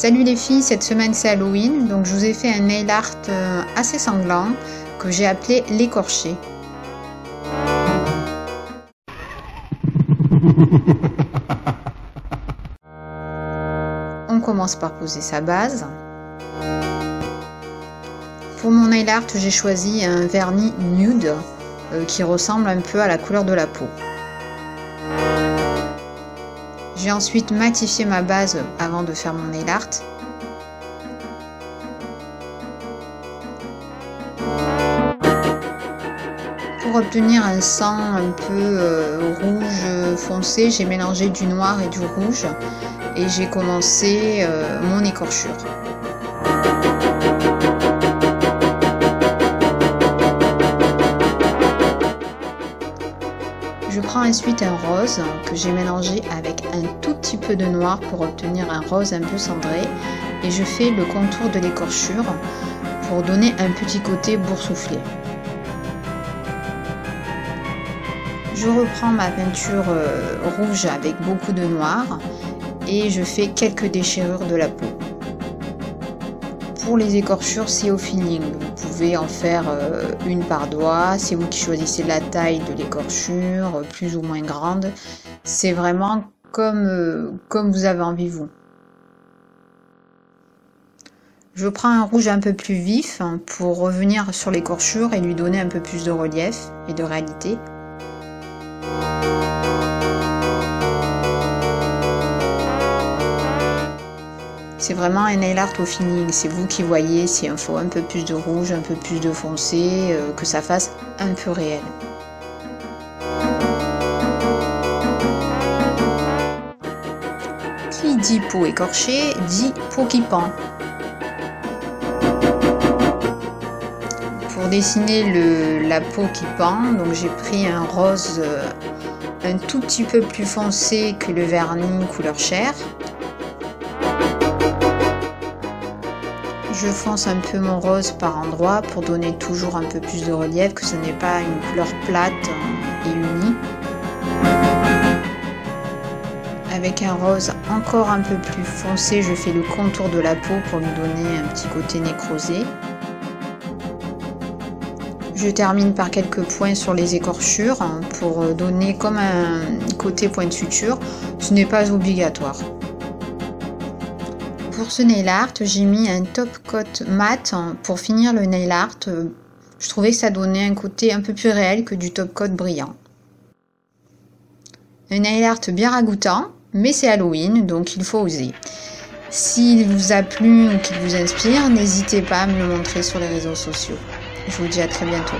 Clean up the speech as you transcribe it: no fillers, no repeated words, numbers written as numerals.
Salut les filles, cette semaine c'est Halloween, donc je vous ai fait un nail art assez sanglant que j'ai appelé l'écorché. On commence par poser sa base. Pour mon nail art, j'ai choisi un vernis nude qui ressemble un peu à la couleur de la peau. J'ai ensuite matifié ma base avant de faire mon nail art. Pour obtenir un sang un peu rouge foncé, j'ai mélangé du noir et du rouge et j'ai commencé mon écorchure. Je prends ensuite un rose que j'ai mélangé avec un tout petit peu de noir pour obtenir un rose un peu cendré et je fais le contour de l'écorchure pour donner un petit côté boursouflé. Je reprends ma peinture rouge avec beaucoup de noir et je fais quelques déchirures de la peau. Pour les écorchures, c'est au feeling. Vous pouvez en faire une par doigt, c'est vous qui choisissez la taille de l'écorchure, plus ou moins grande. C'est vraiment comme vous avez envie vous. Je prends un rouge un peu plus vif pour revenir sur l'écorchure et lui donner un peu plus de relief et de réalité. C'est vraiment un nail art au feeling, c'est vous qui voyez s'il faut un peu plus de rouge, un peu plus de foncé, que ça fasse un peu réel. Qui dit peau écorchée, dit peau qui pend. Pour dessiner la peau qui pend, donc j'ai pris un rose un tout petit peu plus foncé que le vernis couleur chair. Je fonce un peu mon rose par endroits pour donner toujours un peu plus de relief, que ce n'est pas une couleur plate et unie. Avec un rose encore un peu plus foncé, je fais le contour de la peau pour lui donner un petit côté nécrosé. Je termine par quelques points sur les écorchures pour donner comme un côté point de suture. Ce n'est pas obligatoire. Pour ce nail art, j'ai mis un top coat mat pour finir le nail art. Je trouvais que ça donnait un côté un peu plus réel que du top coat brillant. Un nail art bien ragoûtant, mais c'est Halloween, donc il faut oser. S'il vous a plu ou qu'il vous inspire, n'hésitez pas à me le montrer sur les réseaux sociaux. Je vous dis à très bientôt.